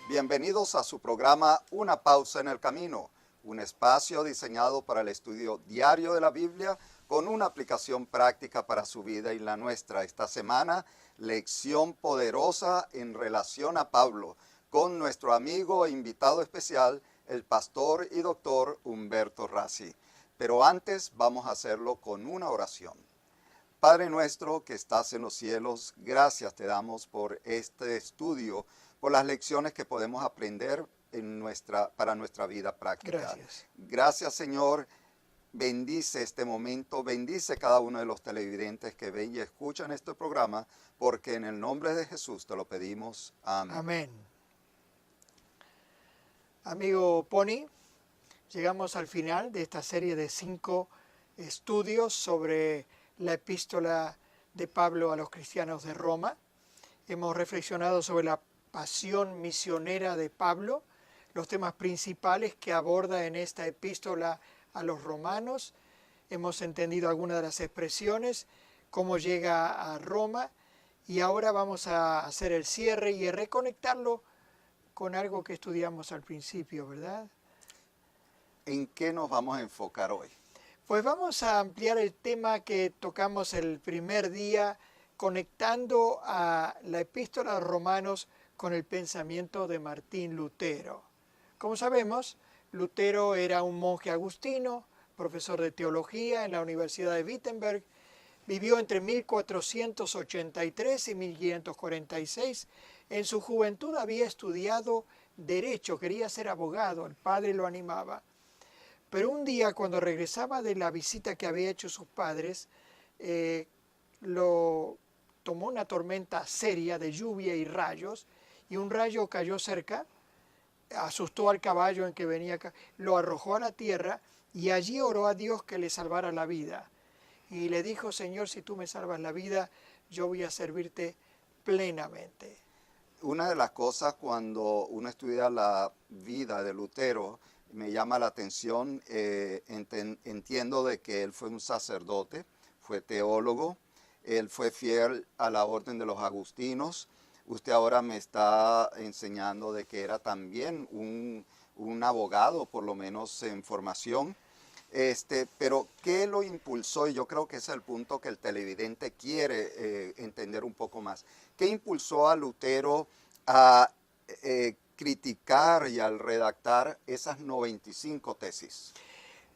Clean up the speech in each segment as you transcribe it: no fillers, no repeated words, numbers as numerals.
Bienvenidos a su programa Una Pausa en el Camino, un espacio diseñado para el estudio diario de la Biblia con una aplicación práctica para su vida y la nuestra. Esta semana, lección poderosa en relación a Pablo, con nuestro amigo e invitado especial, el pastor y doctor Humberto Rassi. Pero antes vamos a hacerlo con una oración. Padre nuestro que estás en los cielos, gracias te damos por este estudio, por las lecciones que podemos aprender para nuestra vida práctica. Gracias. Gracias, Señor. Bendice este momento, bendice cada uno de los televidentes que ven y escuchan este programa, porque en el nombre de Jesús te lo pedimos. Amén. Amén. Amigo Pony, llegamos al final de esta serie de 5 estudios sobre la epístola de Pablo a los cristianos de Roma. Hemos reflexionado sobre la pasión misionera de Pablo, los temas principales que aborda en esta epístola a los romanos. Hemos entendido algunas de las expresiones, cómo llega a Roma, y ahora vamos a hacer el cierre y reconectarlo con algo que estudiamos al principio, ¿verdad? ¿En qué nos vamos a enfocar hoy? Pues vamos a ampliar el tema que tocamos el primer día, conectando a la epístola a los romanos con el pensamiento de Martín Lutero. Como sabemos, Lutero era un monje agustino, profesor de teología en la Universidad de Wittenberg. Vivió entre 1483 y 1546. En su juventud había estudiado Derecho, quería ser abogado, el padre lo animaba. Pero un día, cuando regresaba de la visita que había hecho sus padres, lo tomó una tormenta seria de lluvia y rayos, y un rayo cayó cerca, asustó al caballo en que venía, lo arrojó a la tierra, y allí oró a Dios que le salvara la vida. Y le dijo: Señor, si tú me salvas la vida, yo voy a servirte plenamente. Una de las cosas cuando uno estudia la vida de Lutero, me llama la atención, entiendo de que él fue un sacerdote, fue teólogo, él fue fiel a la orden de los agustinos. Usted ahora me está enseñando de que era también un abogado, por lo menos en formación. Pero ¿qué lo impulsó? Y yo creo que ese es el punto que el televidente quiere entender un poco más. ¿Qué impulsó a Lutero a criticar y al redactar esas 95 tesis?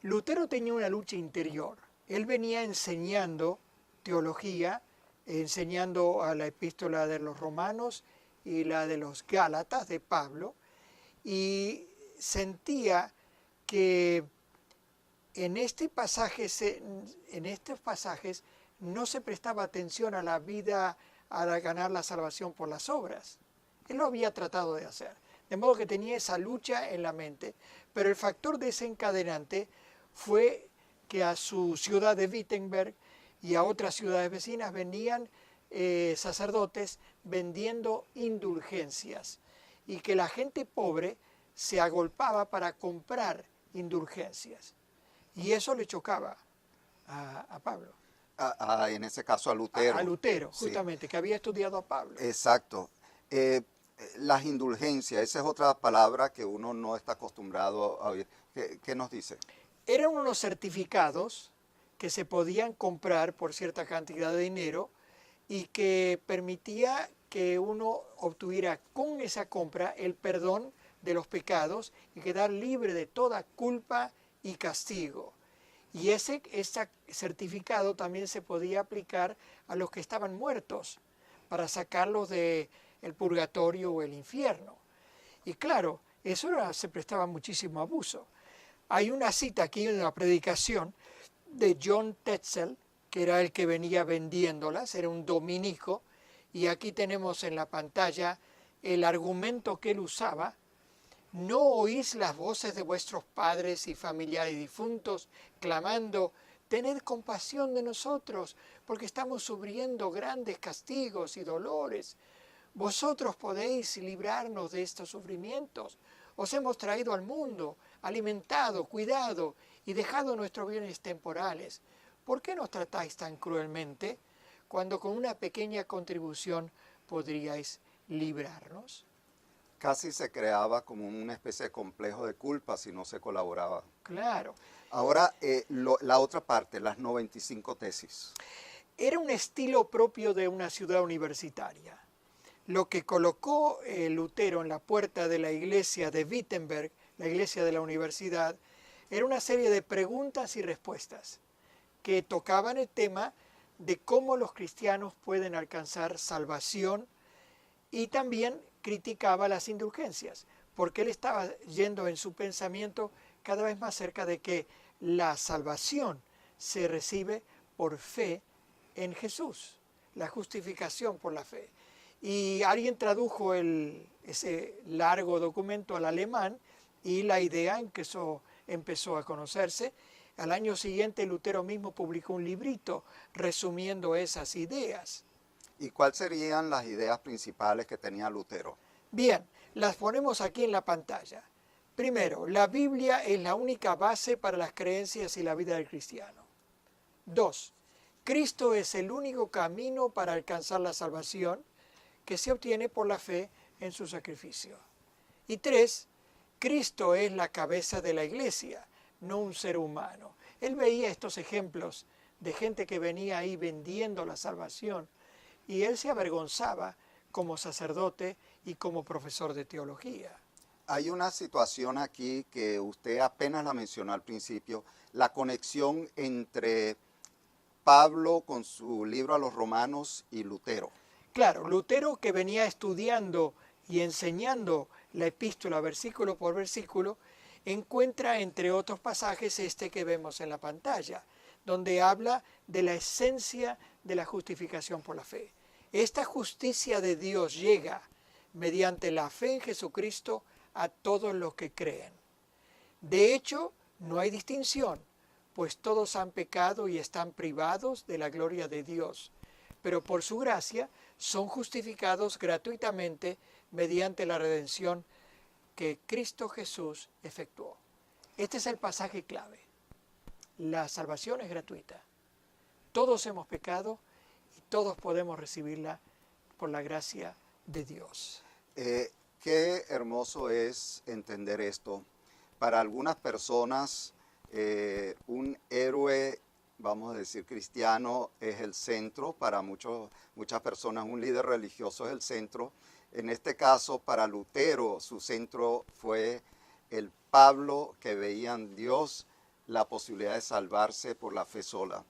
Lutero tenía una lucha interior. Él venía enseñando teología, enseñando a la epístola de los romanos y la de los Gálatas de Pablo, y sentía que en estos pasajes no se prestaba atención a la vida, a ganar la salvación por las obras. Él lo había tratado de hacer, de modo que tenía esa lucha en la mente, pero el factor desencadenante fue que a su ciudad de Wittenberg y a otras ciudades vecinas venían sacerdotes vendiendo indulgencias, y que la gente pobre se agolpaba para comprar indulgencias. Y eso le chocaba a Pablo. En ese caso a Lutero. A Lutero, justamente, sí, que había estudiado a Pablo. Exacto. Las indulgencias, esa es otra palabra que uno no está acostumbrado a oír. ¿Qué nos dice? Eran unos certificados que se podían comprar por cierta cantidad de dinero y que permitía que uno obtuviera con esa compra el perdón de los pecados y quedar libre de toda culpa y castigo. Y ese certificado también se podía aplicar a los que estaban muertos para sacarlos del purgatorio o el infierno. Y claro, eso se prestaba muchísimo abuso. Hay una cita aquí en la predicación de John Tetzel, que era el que venía vendiéndolas, era un dominico, y aquí tenemos en la pantalla el argumento que él usaba ¿No oís las voces de vuestros padres y familiares difuntos clamando, tened compasión de nosotros, porque estamos sufriendo grandes castigos y dolores? Vosotros podéis librarnos de estos sufrimientos. Os hemos traído al mundo, alimentado, cuidado y dejado nuestros bienes temporales. ¿Por qué nos tratáis tan cruelmente, cuando con una pequeña contribución podríais librarnos? Casi se creaba como una especie de complejo de culpa si no se colaboraba. Claro. Ahora, la otra parte, las 95 tesis. Era un estilo propio de una ciudad universitaria. Lo que colocó Lutero en la puerta de la iglesia de Wittenberg, la iglesia de la universidad, era una serie de preguntas y respuestas que tocaban el tema de cómo los cristianos pueden alcanzar salvación, y también criticaba las indulgencias, porque él estaba yendo en su pensamiento cada vez más cerca de que la salvación se recibe por fe en Jesús, la justificación por la fe. Y alguien tradujo ese largo documento al alemán y la idea en que eso empezó a conocerse. Al año siguiente Lutero mismo publicó un librito resumiendo esas ideas. ¿Y cuáles serían las ideas principales que tenía Lutero? Bien, las ponemos aquí en la pantalla. Primero, la Biblia es la única base para las creencias y la vida del cristiano. 2. Cristo es el único camino para alcanzar la salvación, que se obtiene por la fe en su sacrificio. Y 3. Cristo es la cabeza de la iglesia, no un ser humano. Él veía estos ejemplos de gente que venía ahí vendiendo la salvación, y él se avergonzaba como sacerdote y como profesor de teología. Hay una situación aquí que usted apenas la mencionó al principio, la conexión entre Pablo con su libro a los Romanos y Lutero. Claro, Lutero, que venía estudiando y enseñando la epístola versículo por versículo, encuentra entre otros pasajes este que vemos en la pantalla, donde habla de la esencia de la justificación por la fe. Esta justicia de Dios llega mediante la fe en Jesucristo a todos los que creen. De hecho, no hay distinción, pues todos han pecado y están privados de la gloria de Dios, pero por su gracia son justificados gratuitamente mediante la redención que Cristo Jesús efectuó. Este es el pasaje clave. La salvación es gratuita. Todos hemos pecado y todos podemos recibirla por la gracia de Dios. Qué hermoso es entender esto. Para algunas personas, un héroe, vamos a decir cristiano, es el centro. Para muchas personas, un líder religioso es el centro. En este caso, para Lutero, su centro fue el Pablo que veía en Dios la posibilidad de salvarse por la fe sola.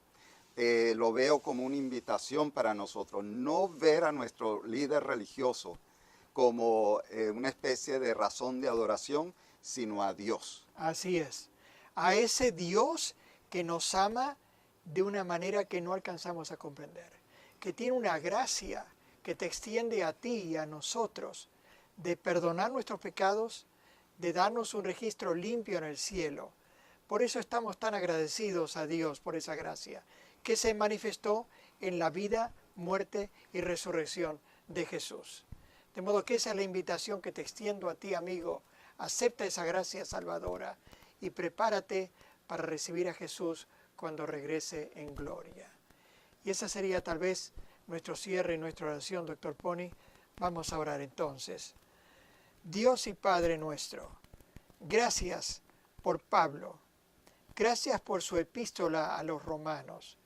Lo veo como una invitación para nosotros, no ver a nuestro líder religioso como una especie de razón de adoración, sino a Dios. Así es, a ese Dios que nos ama de una manera que no alcanzamos a comprender, que tiene una gracia que te extiende a ti y a nosotros, de perdonar nuestros pecados, de darnos un registro limpio en el cielo. Por eso estamos tan agradecidos a Dios por esa gracia, que se manifestó en la vida, muerte y resurrección de Jesús. De modo que esa es la invitación que te extiendo a ti, amigo. Acepta esa gracia salvadora y prepárate para recibir a Jesús cuando regrese en gloria. Y esa sería tal vez nuestro cierre y nuestra oración, Dr. Pony. Vamos a orar entonces. Dios y Padre nuestro, gracias por Pablo, gracias por su epístola a los romanos,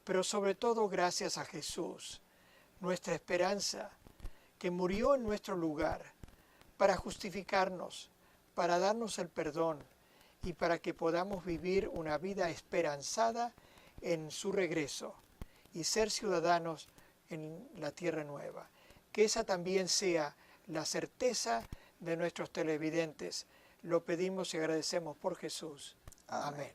pero sobre todo gracias a Jesús, nuestra esperanza, que murió en nuestro lugar para justificarnos, para darnos el perdón y para que podamos vivir una vida esperanzada en su regreso y ser ciudadanos en la tierra nueva. Que esa también sea la certeza de nuestros televidentes. Lo pedimos y agradecemos por Jesús. Amén.